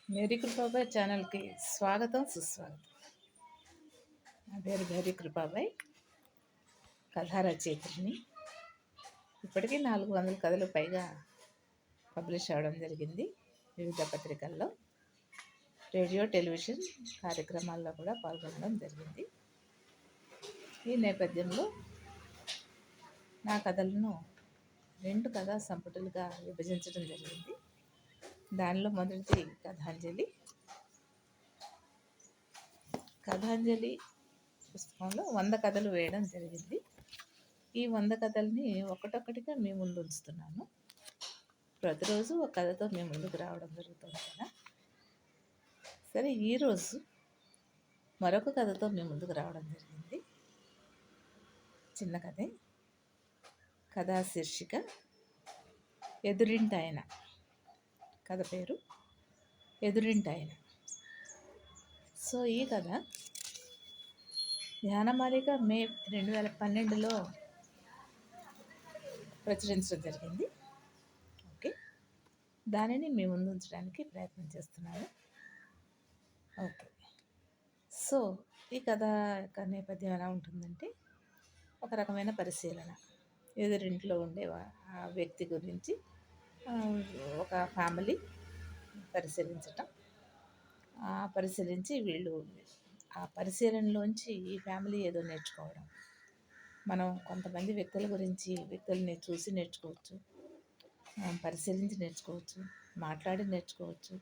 Mary Kripabai ఛానల్కి స్వాగతం సుస్వాగతం. నా పేరు మేరీ కృపాబాయ్, కథా రచయిత్రిని. ఇప్పటికీ 400 కథలు పైగా పబ్లిష్ అవ్వడం జరిగింది. వివిధ పత్రికల్లో, రేడియో, టెలివిజన్ కార్యక్రమాల్లో కూడా పాల్గొనడం జరిగింది. ఈ నేపథ్యంలో నా కథలను 2 కథా సంపుటలుగా విభజించడం జరిగింది. దానిలో మొదటిది కథాంజలి పుస్తకంలో 100 కథలు వేయడం జరిగింది. ఈ 100 కథల్ని ఒక్కొక్కటిగా మీ ముందు ఉంచుతున్నాను. ప్రతిరోజు ఒక కథతో మీ ముందుకు రావడం జరుగుతుంది కదా. సరే, ఈరోజు మరొక కథతో మీ ముందుకు రావడం జరిగింది. చిన్న కథే. కథా శీర్షిక ఎదురింటాయన. కథ పేరు ఎదురింటాయన. సో ఈ కథ ధ్యానమాలిక మే 2012లో ప్రచురించడం జరిగింది. ఓకే, దానిని మీ ముందు ఉంచడానికి ప్రయత్నం చేస్తున్నాను. ఓకే, సో ఈ కథ యొక్క నేపథ్యం ఎలా ఉంటుందంటే, ఒక రకమైన పరిశీలన. ఎదురింట్లో ఉండే ఆ వ్యక్తి గురించి ఒక ఫ్యామిలీ పరిశీలించటం, పరిశీలించి వీళ్ళు ఆ పరిశీలనలోంచి ఈ ఫ్యామిలీ ఏదో నేర్చుకోవడం. మనం కొంతమంది వ్యక్తుల్ని చూసి నేర్చుకోవచ్చు, పరిశీలించి నేర్చుకోవచ్చు, మాట్లాడి నేర్చుకోవచ్చు.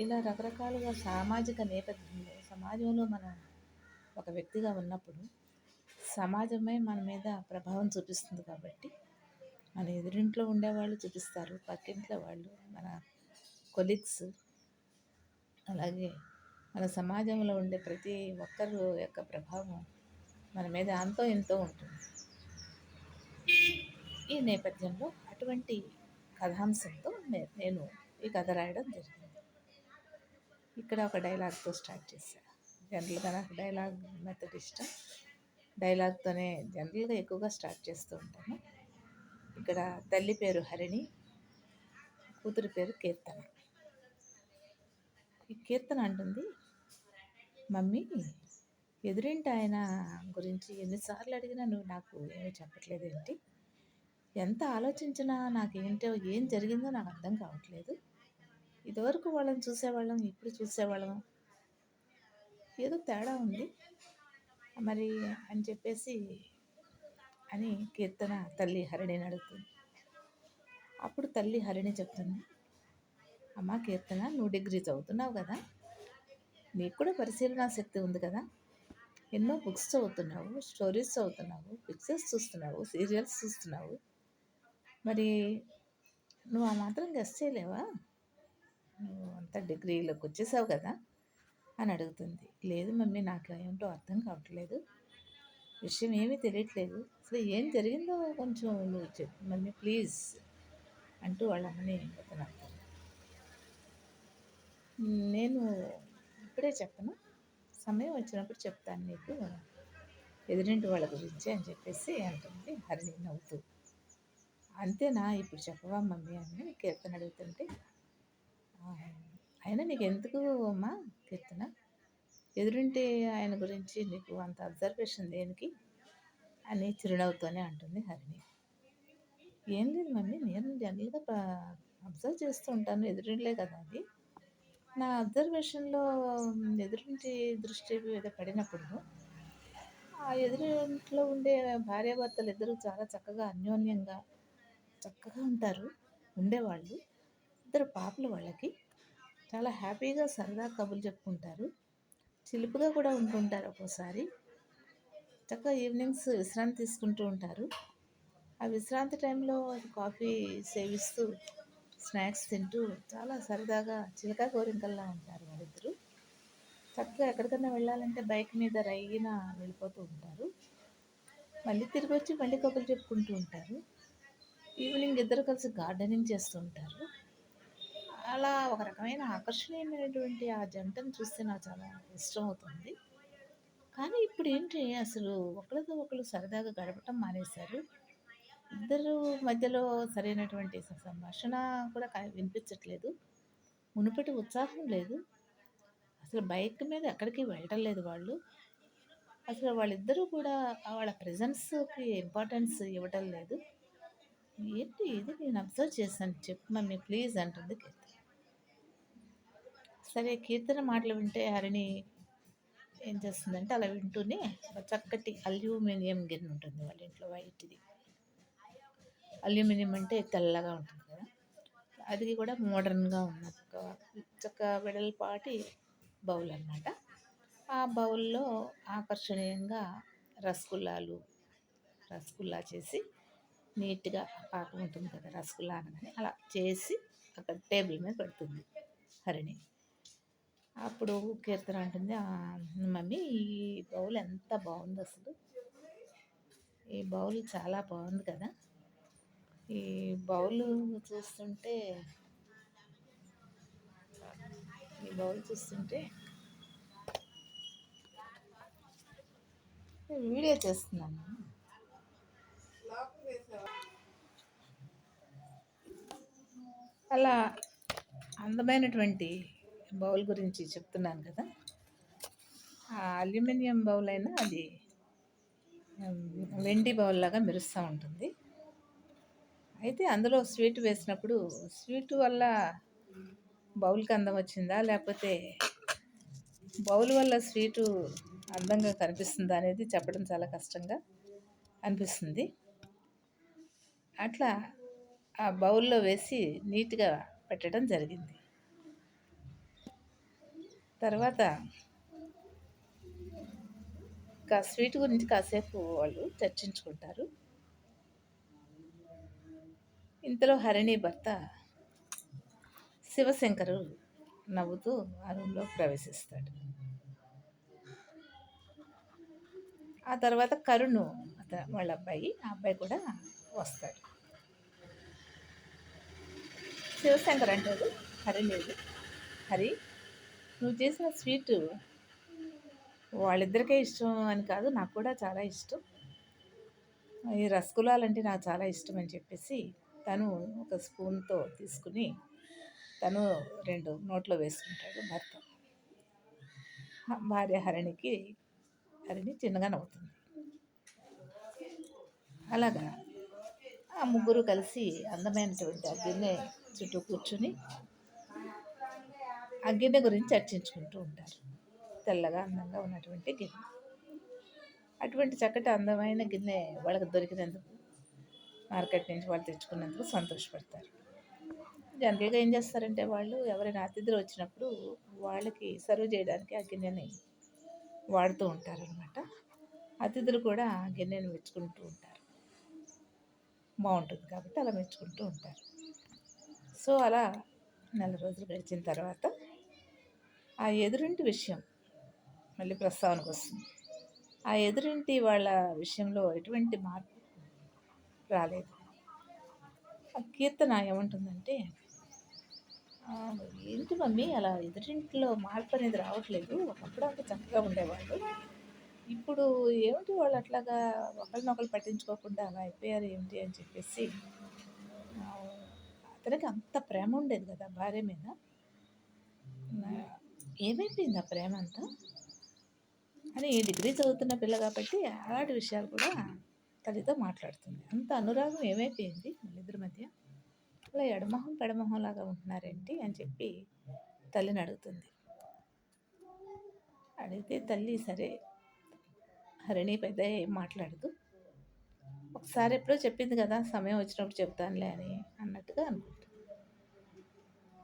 ఇలా రకరకాలుగా సామాజిక నేపథ్యంలో, సమాజంలో మనం ఒక వ్యక్తిగా ఉన్నప్పుడు సమాజమే మన మీద ప్రభావం చూపిస్తుంది. కాబట్టి మన ఎదురింట్లో ఉండేవాళ్ళు చూపిస్తారు, పక్కింట్లో వాళ్ళు, మన కొలీగ్స్, అలాగే మన సమాజంలో ఉండే ప్రతి ఒక్కరు యొక్క ప్రభావం మన మీద అంతో ఎంతో ఉంటుంది. ఈ నేపథ్యంలో అటువంటి కథాంశంతో నేను ఈ కథ రాయడం జరిగింది. ఇక్కడ ఒక డైలాగ్తో స్టార్ట్ చేశాను. జనరల్గా నాకు డైలాగ్ మెథడ్ ఇష్టం. డైలాగ్తోనే జనరల్గా ఎక్కువగా స్టార్ట్ చేస్తూ ఉంటాను. ఇక్కడ తల్లి పేరు హరిణి, కూతురి పేరు కీర్తన. ఈ కీర్తన అంటుంది, మమ్మీ, ఎదురింటి ఆయన గురించి ఎన్నిసార్లు అడిగినా నువ్వు నాకు ఏమీ చెప్పట్లేదేంటి? ఎంత ఆలోచించినా నాకేంటో, ఏం జరిగిందో నాకు అర్థం కావట్లేదు. ఇదివరకు వాళ్ళని చూసేవాళ్ళం, ఇప్పుడు చూసేవాళ్ళం, ఏదో తేడా ఉంది మరి అని చెప్పేసి అని కీర్తన తల్లి హరిణిని అడుగుతుంది. అప్పుడు తల్లి హరిణి చెప్తుంది, అమ్మా కీర్తన, నువ్వు డిగ్రీ చదువుతున్నావు కదా, నీకు కూడా పరిశీలనా శక్తి ఉంది కదా, ఎన్నో బుక్స్ చదువుతున్నావు, స్టోరీస్ చదువుతున్నావు, పిక్చర్స్ చూస్తున్నావు, సీరియల్స్ చూస్తున్నావు, మరి నువ్వు ఆ మాత్రం గెస్ చేయలేవా? నువ్వు అంతా డిగ్రీలోకి వచ్చేసావు కదా అని అడుగుతుంది. లేదు మమ్మీ, నాకు ఏమిటో అర్థం కావట్లేదు, విషయం ఏమీ తెలియట్లేదు, అసలు ఏం జరిగిందో కొంచెం నువ్వు చెప్పు మమ్మీ ప్లీజ్ అంటూ వాళ్ళ అమ్మని బతనాడుతుంది. నేను ఇప్పుడే చెప్పను, సమయం వచ్చినప్పుడు చెప్తాను నీకు ఎదురింటి వాళ్ళ గురించి అని చెప్పేసి అంటుంది హరిణి నవ్వుతూ. అంతేనా, ఇప్పుడు చెప్పవా మమ్మీ అని కీర్తన అడుగుతుంటే, అయినా నీకు ఎందుకు అమ్మా కీర్తన, ఎదురింటి ఆయన గురించి నీకు అంత అబ్జర్వేషన్ దేనికి అని చిరునవ్వుతోనే అంటుంది హరిణి. ఏం లేదు మమ్మీ, నేను జనరల్గా అబ్జర్వ్ చేస్తూ ఉంటాను, ఎదురింట్లే కదా అది. నా అబ్జర్వేషన్లో ఎదురింటి దృష్టి మీద పడినప్పుడు ఆ ఎదురింట్లో ఉండే భార్యాభర్తలు ఇద్దరు చాలా చక్కగా అన్యోన్యంగా చక్కగా ఉండేవాళ్ళు. ఇద్దరు పాపలు వాళ్ళకి, చాలా హ్యాపీగా సరదా కబుర్లు చెప్పుకుంటారు, చిలుపుగా కూడా ఉంటుంటారు. ఒక్కోసారి చక్కగా ఈవినింగ్స్ విశ్రాంతి తీసుకుంటూ ఉంటారు. ఆ విశ్రాంతి టైంలో కాఫీ సేవిస్తూ, స్నాక్స్ తింటూ చాలా సరదాగా చిలకా గోరింకల్లా ఉంటారు వాళ్ళిద్దరు. చక్కగా ఎక్కడికన్నా వెళ్ళాలంటే బైక్ మీద రైగిన వెళ్ళిపోతూ ఉంటారు, మళ్ళీ తిరిగి వచ్చి మళ్ళీ కబుర్లు చెప్పుకుంటూ ఉంటారు. ఈవినింగ్ ఇద్దరు కలిసి గార్డెనింగ్ చేస్తూ ఉంటారు. అలా ఒక రకమైన ఆకర్షణీయమైనటువంటి ఆ జంటను చూస్తే నాకు చాలా ఇష్టం అవుతుంది. కానీ ఇప్పుడు ఏంటి, అసలు ఒకరితో ఒకరు సరదాగా గడపటం మానేశారు. ఇద్దరు మధ్యలో సరైనటువంటి సంభాషణ కూడా వినిపించట్లేదు. మునుపటి ఉత్సాహం లేదు. అసలు బైక్ మీద ఎక్కడికి వెళ్ళటం లేదు వాళ్ళు. అసలు వాళ్ళిద్దరూ కూడా వాళ్ళ ప్రెజెన్స్‌కి ఇంపార్టెన్స్ ఇవ్వటం లేదు. ఏంటి ఇది నేను అబ్జర్వ్ చేశాను. చెప్పు మమ్మీ ప్లీజ్ అంటుంది కీర్తన. సరే కీర్తన మాటలు వింటే హరిణి ఏం చేస్తుందంటే అలా వింటూనే ఒక చక్కటి అల్యూమినియం గిన్నె ఉంటుంది వాళ్ళ ఇంట్లో వైట్‌ది. అల్యూమినియం అంటే తెల్లగా ఉంటుంది కదా! అది కూడా మోడర్న్‌గా ఉన్న ఒక వెడల్పాటి బౌల్ అన్నమాట. ఆ బౌల్‌లో ఆకర్షణీయంగా రసగుల్లా చేసి నీట్‌గా పాకం ఉంటుంది కదా! రసగుల్లా అనగానే అలా చేసి అక్కడ టేబుల్ మీద పెడుతుంది హరిణి. అప్పుడు కీర్తన అంటుంది, మమ్మీ ఈ బౌల్ ఎంత బాగుంది అసలు. ఈ బౌల్ చాలా బాగుంది కదా! ఈ బౌల్ చూస్తుంటే ఈ బౌల్ చూస్తుంటే వీడియో చేస్తున్నాను. అలా అందమైనటువంటి బౌల్ గురించి చెప్తున్నాను కదా! ఆ అల్యూమినియం బౌల్ అయినా అది వెండి బౌల్ లాగా మెరుస్తూ ఉంటుంది. అయితే అందులో స్వీట్ వేసినప్పుడు స్వీట్ వల్ల బౌల్కి అందం వచ్చిందా, లేకపోతే బౌల్ వల్ల స్వీటు అందంగా కనిపిస్తుందా అనేది చెప్పడం చాలా కష్టంగా అనిపిస్తుంది. అట్లా ఆ బౌల్లో వేసి నీట్గా పెట్టడం జరిగింది. తర్వాత స్వీట్ గురించి కాసేపు వాళ్ళు చర్చించుకుంటారు. ఇంతలో హరిణి భర్త శివశంకరు నవ్వుతూ ఆ రూమ్లో ప్రవేశిస్తాడు. ఆ తర్వాత కరుణ్ వాళ్ళ అబ్బాయి కూడా వస్తాడు. శివశంకర్ అంటాడు హరి నువ్వు చేసిన స్వీట్ వాళ్ళిద్దరికే ఇష్టం అని కాదు, నాకు కూడా చాలా ఇష్టం. ఈ రసగుల్లాలంటే నాకు చాలా ఇష్టం అని చెప్పేసి తను ఒక స్పూన్తో తీసుకుని తను 2 నోట్లో వేసుకుంటాడు భర్త. భార్య హరిణి చిన్నగా నవ్వుతుంది. అలాగా ఆ ముగ్గురు కలిసి అందమైనటువంటి ఆ గిన్నె చుట్టూ కూర్చుని ఆ గిన్నె గురించి చర్చించుకుంటూ ఉంటారు. తెల్లగా అందంగా ఉన్నటువంటి గిన్నె. అటువంటి చక్కటి అందమైన గిన్నె వాళ్ళకి దొరికినందుకు, మార్కెట్ నుంచి వాళ్ళు తెచ్చుకున్నందుకు సంతోషపడతారు. జనరల్గా ఏం చేస్తారంటే వాళ్ళు ఎవరైనా అతిథులు వచ్చినప్పుడు వాళ్ళకి సర్వ్ చేయడానికి ఆ గిన్నెని వాడుతూ ఉంటారనమాట. అతిథులు కూడా ఆ గిన్నెని మెచ్చుకుంటూ ఉంటారు. బాగుంటుంది కాబట్టి అలా మెచ్చుకుంటూ ఉంటారు. సో అలా నెల రోజులు గడిచిన తర్వాత ఆ ఎదురింటి విషయం మళ్ళీ ప్రస్తావనకు వస్తుంది. ఆ ఎదురింటి వాళ్ళ విషయంలో ఎటువంటి మార్పు రాలేదు. ఆ కీర్తన ఏమంటుందంటే, ఏంటి మమ్మీ అలా ఎదురింట్లో మార్పు అనేది రావట్లేదు, ఒకప్పుడు అంత చక్కగా ఉండేవాళ్ళు, ఇప్పుడు ఏమిటి వాళ్ళు అట్లాగా ఒకరినొకరు పట్టించుకోకుండా అలా అయిపోయారు ఏమిటి అని చెప్పేసి. అతనికి అంత ప్రేమ ఉండేది కదా భార్య మీద, ఏమైపోయింది ఆ ప్రేమ అంతా అని డిగ్రీ చదువుతున్న పిల్ల కాబట్టి అలాంటి విషయాలు కూడా తల్లితో మాట్లాడుతుంది. అంత అనురాగం ఏమైపోయింది వాళ్ళిద్దరి మధ్య, అలా ఎడమొహం పెడమొహం లాగా ఉంటున్నారేంటి అని చెప్పి తల్లిని అడుగుతుంది. అడిగితే తల్లి సరే హరిణి పెద్ద ఏం మాట్లాడదు, ఒకసారి ఎప్పుడో చెప్పింది కదా సమయం వచ్చినప్పుడు చెప్తానులే అని అన్నట్టుగా అనుకుంటుంది.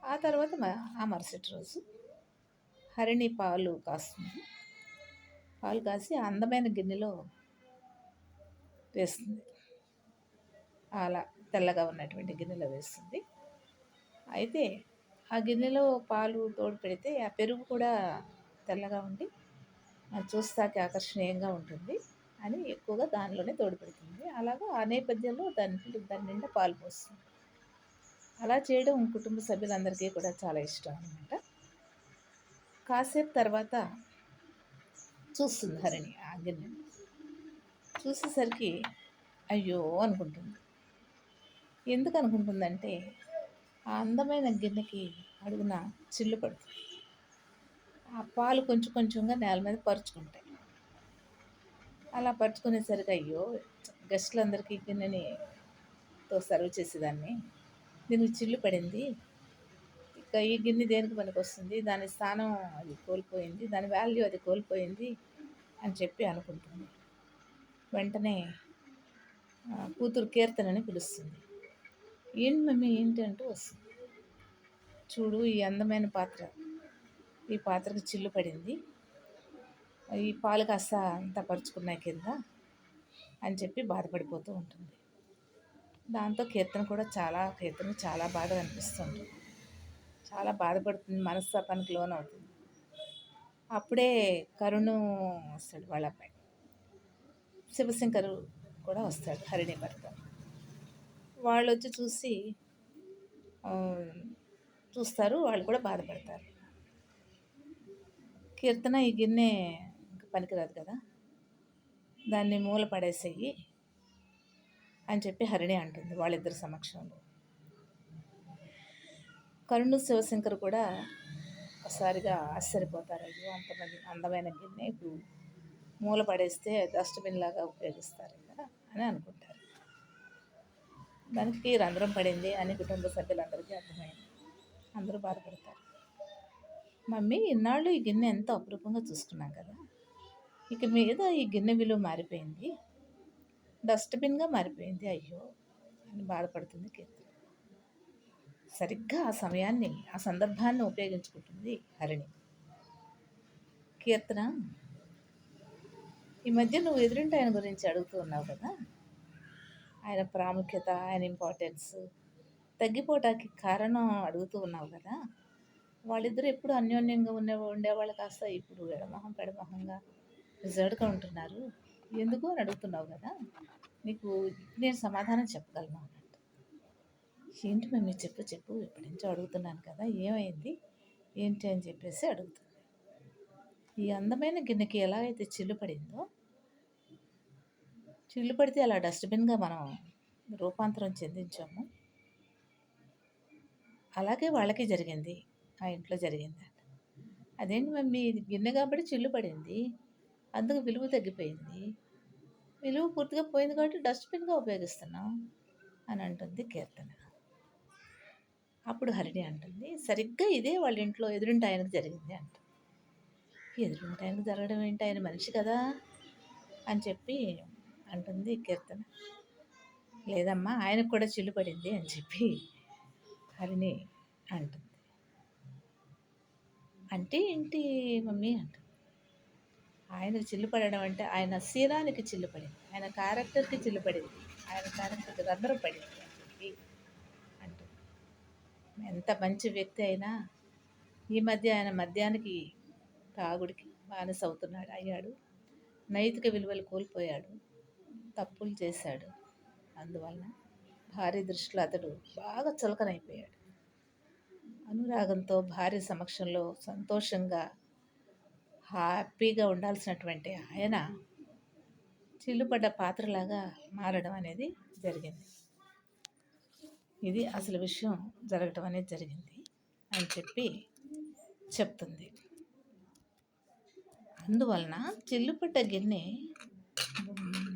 ఆ తర్వాత ఆ మరుసటి రోజు హరిణి పాలు కాస్తుంది. పాలు కాసి అందమైన గిన్నెలో వేస్తుంది. అలా తెల్లగా ఉన్నటువంటి గిన్నెలో వేస్తుంది. అయితే ఆ గిన్నెలో పాలు తోడు పెడితే ఆ పెరుగు కూడా తెల్లగా ఉండి చూస్తాకి ఆకర్షణీయంగా ఉంటుంది అని ఎక్కువగా దానిలోనే తోడు పెడుతుంది. అలాగా ఆ నేపథ్యంలో దాని నిండా పాలు పోస్తుంది. అలా చేయడం కుటుంబ సభ్యులందరికీ కూడా చాలా ఇష్టం అనమాట. కాసేపు తర్వాత చూస్తుంది హరిణి ఆ గిన్నెని. చూసేసరికి అయ్యో అనుకుంటుంది. ఎందుకు అనుకుంటుందంటే ఆ అందమైన గిన్నెకి అడుగున చిల్లు పడుతుంది. ఆ పాలు కొంచెం కొంచెంగా నేల మీద పరుచుకుంటాయి. అలా పరుచుకునేసరికి అయ్యో గెస్టులందరికీ గిన్నెతో సర్వ్ చేసేదాన్ని, దీనికి చిల్లు పడింది, ఇక ఈ గిన్నె దేనికి పనికొస్తుంది, దాని స్థానం అది కోల్పోయింది, దాని వాల్యూ అది కోల్పోయింది అని చెప్పి అనుకుంటుంది. వెంటనే కూతురు కీర్తనని పిలుస్తుంది. ఏంటి మమ్మీ ఏంటి అంటూ వస్తుంది. చూడు ఈ అందమైన పాత్ర, ఈ పాత్రకు చిల్లు పడింది, ఈ పాలు కాస్త అంతా పరుచుకున్నాయి కింద అని చెప్పి బాధపడిపోతూ ఉంటుంది. దాంతో కీర్తనకు చాలా బాధ అనిపిస్తుంది, చాలా బాధపడుతుంది, మనస్తాపానికి లోనవుతుంది. అప్పుడే కరుణు వస్తాడు, వాళ్ళ అబ్బాయి శివశంకరు కూడా వస్తాడు, హరిణి భర్త. వాళ్ళు వచ్చి చూస్తారు, వాళ్ళు కూడా బాధపడతారు. కీర్తన ఈ గిన్నె ఇంకా పనికిరాదు కదా, దాన్ని మూల పడేసేయి అని చెప్పి హరిణి అంటుంది వాళ్ళిద్దరి సమక్షంలో. కరుణు శివశంకర్ కూడా ఒకసారిగా ఆశ్చర్యపోతారు. అయ్యో అంతమంది అందమైన గిన్నె ఇప్పుడు మూల పడేస్తే డస్ట్బిన్ లాగా ఉపయోగిస్తారు కదా అని అనుకుంటారు. దానికి రంధ్రం పడింది అని కుటుంబ సభ్యులందరికీ అర్థమైంది. అందరూ బాధపడతారు. మమ్మీ ఇన్నాళ్ళు ఈ గిన్నె ఎంతో అపురూపంగా చూసుకున్నాం కదా, ఇక మీద ఈ గిన్నె విలువ మారిపోయింది, డస్ట్బిన్గా మారిపోయింది అయ్యో అని బాధపడుతుంది కీర్తన. సరిగ్గా ఆ సందర్భాన్ని ఉపయోగించుకుంటుంది హరిణి. కీర్తన, ఈ మధ్య నువ్వు ఎదురింటి ఆయన గురించి అడుగుతూ ఉన్నావు కదా, ఆయన ప్రాముఖ్యత, ఆయన ఇంపార్టెన్స్ తగ్గిపోవటానికి కారణం అడుగుతూ ఉన్నావు కదా, వాళ్ళిద్దరూ ఎప్పుడు అన్యోన్యంగా ఉండేవాళ్ళు కాస్త ఇప్పుడు ఎడమొహం పెడమొహంగా రిజర్వ్డ్గా ఉంటున్నారు, ఎందుకు అని అడుగుతున్నావు కదా, నీకు నేను సమాధానం చెప్పగలను అన్నట్టు. ఏంటి మమ్మీ చెప్పు ఎప్పటి నుంచో అడుగుతున్నాను కదా, ఏమైంది ఏంటి అని చెప్పేసి అడుగుతుంది. ఈ అందమైన గిన్నెకి ఎలా అయితే చిల్లు పడిందో, చిల్లు పడితే అలా డస్ట్బిన్గా మనం రూపాంతరం చెందించాము, అలాగే వాళ్ళకి జరిగింది, ఆ ఇంట్లో జరిగింది. అదేంటి మమ్మీ ఇది గిన్నె కాబట్టి చిల్లు పడింది, అందుకు విలువ తగ్గిపోయింది, విలువ పూర్తిగా పోయింది కాబట్టి డస్ట్బిన్గా ఉపయోగిస్తున్నాం అని అంటుంది కీర్తన. అప్పుడు హరిణి అంటుంది, సరిగ్గా ఇదే వాళ్ళ ఇంట్లో ఎదురింటి ఆయనకు జరిగింది అంట. ఎదురింటి ఆయనకు జరగడం ఏంటి, ఆయన మనిషి కదా అని చెప్పి అంటుంది కీర్తన. లేదమ్మా ఆయనకు కూడా చిల్లు పడింది అని చెప్పి హరిణి అంటుంది. అంటే ఏంటి మమ్మీ అంటుంది. ఆయనకు చిల్లు పడడం అంటే ఆయన శీలానికి చిల్లు పడింది, ఆయన క్యారెక్టర్కి చిల్లు పడింది, ఆయన క్యారెక్టర్కి రంధ్రం పడింది అని చెప్పి అంటుంది. ఎంత మంచి వ్యక్తి అయినా ఈ మధ్య ఆయన మద్యానికి తాగుడికి బానిస అయ్యాడు, నైతిక విలువలు కోల్పోయాడు, తప్పులు చేశాడు. అందువలన భార్య దృష్టిలో అతడు బాగా చులకనైపోయాడు. అనురాగంతో భార్య సమక్షంలో సంతోషంగా హ్యాపీగా ఉండాల్సినటువంటి ఆయన చిల్లుపడ్డ పాత్రలాగా మారడం అనేది జరిగింది. ఇది అసలు విషయం జరగటం అనేది జరిగింది అని చెప్పి చెప్తుంది. అందువలన చిల్లుపడ్డ గిన్నె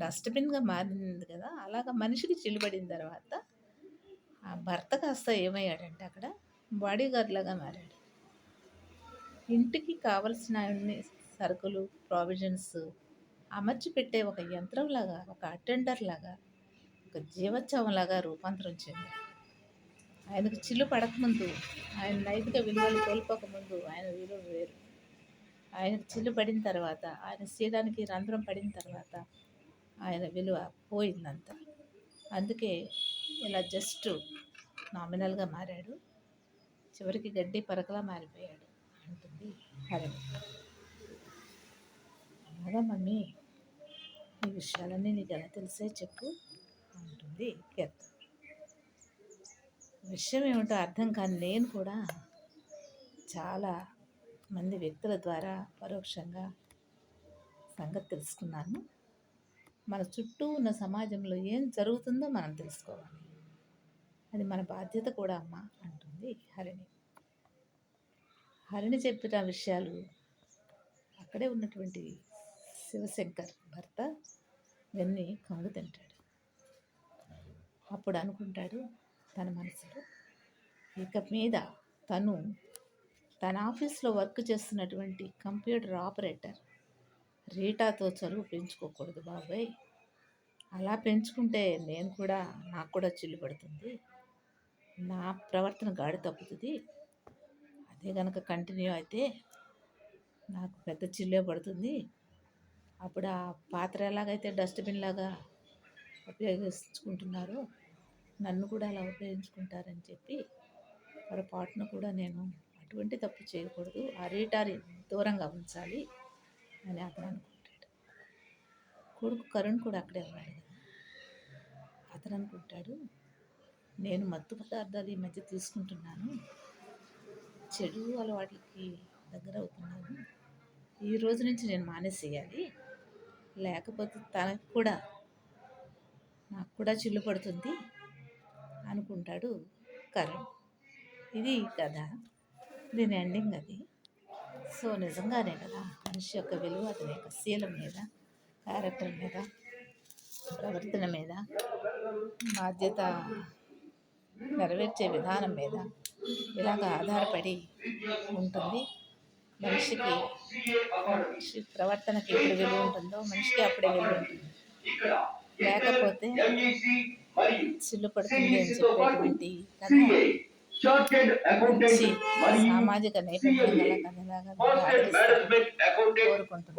డస్ట్బిన్గా మారింది కదా, అలాగ మనిషికి చిల్లుపడిన తర్వాత ఆ భర్త కాస్త ఏమయ్యాడంటే అక్కడ బాడీగార్డ్ లాగా మారాడు. ఇంటికి కావలసిన అన్ని సరుకులు, ప్రావిజన్స్ అమర్చి పెట్టే ఒక యంత్రంలాగా, ఒక అటెండర్ లాగా, ఒక జీవోత్సవంలాగా రూపాంతరం చెందాడు. ఆయనకు చిల్లు పడకముందు, ఆయన నైతిక విలువలు కోల్పోకముందు ఆయన విలువ వేరు, ఆయనకు చిల్లు పడిన తర్వాత, ఆయన శీలానికి రంధ్రం పడిన తర్వాత ఆయన విలువ పోయిందంత. అందుకే ఇలా జస్ట్ నామినల్గా మారాడు, చివరికి గడ్డి పరకలా మారిపోయాడు అంటుంది హరిణి. అలాగా మమ్మీ, ఈ విషయాలన్నీ నీకు ఎలా తెలిసే చెప్పు అంటుంది కీర్తన. విషయం ఏమిటో అర్థం కాని నేను కూడా చాలా మంది వ్యక్తుల ద్వారా పరోక్షంగా సంగతి తెలుసుకున్నాను. మన చుట్టూ ఉన్న సమాజంలో ఏం జరుగుతుందో మనం తెలుసుకోవాలి, అది మన బాధ్యత కూడా అమ్మ అంటుంది హరిణి. హరిణి చెప్పిన విషయాలు అక్కడే ఉన్నటువంటి శివశంకర్ భర్త విన్ని కంగు తింటాడు. అప్పుడు అనుకుంటాడు తన మనసులో, ఇక మీద తను తన ఆఫీస్లో వర్క్ చేస్తున్నటువంటి కంప్యూటర్ ఆపరేటర్ రీటాతో చదువు పెంచుకోకూడదు బాబాయ్. అలా పెంచుకుంటే నాకు కూడా చిల్లు పడుతుంది, నా ప్రవర్తన గాడి తప్పుతుంది. అదే కనుక కంటిన్యూ అయితే నాకు పెద్ద చిల్లే పడుతుంది. అప్పుడు ఆ పాత్ర ఎలాగైతే డస్ట్బిన్ లాగా ఉపయోగించుకుంటున్నారో నన్ను కూడా అలా ఉపయోగించుకుంటారని చెప్పి పొరపాటున కూడా నేను అటువంటి తప్పు చేయకూడదు, ఆ రీటాని దూరంగా ఉంచాలి అని అతను అనుకుంటాడు. కొడుకు కరుణ్ కూడా అక్కడే ఉన్నాడు కదా. అతను అనుకుంటాడు, నేను మత్తు పదార్థాలు ఈ మధ్య తీసుకుంటున్నాను, చెడు అలవాట్లకి దగ్గర అవుతున్నాను, ఈ రోజు నుంచి నేను మానేసేయాలి, లేకపోతే నాకు కూడా చిల్లు పడుతుంది అనుకుంటాడు కరణ్. ఇది కథ, దీని ఎండింగ్ అది. సో నిజంగానే కదా, మనిషి యొక్క విలువ అతని యొక్క శీలం మీద, క్యారెక్టర్ మీద, ప్రవర్తన మీద, బాధ్యత నెరవేర్చే విధానం మీద ఇలాగ ఆధారపడి ఉంటుంది. మనిషి ప్రవర్తనకి ఎప్పుడు విలువ ఉంటుందో మనిషికి అప్పుడే విలువ ఉంటుంది, లేకపోతే చిల్లు పడుతుంది అని చెప్పేటువంటి కథ మంచి సామాజిక నేపథ్యం గల కథలాగా కోరుకుంటున్నాను.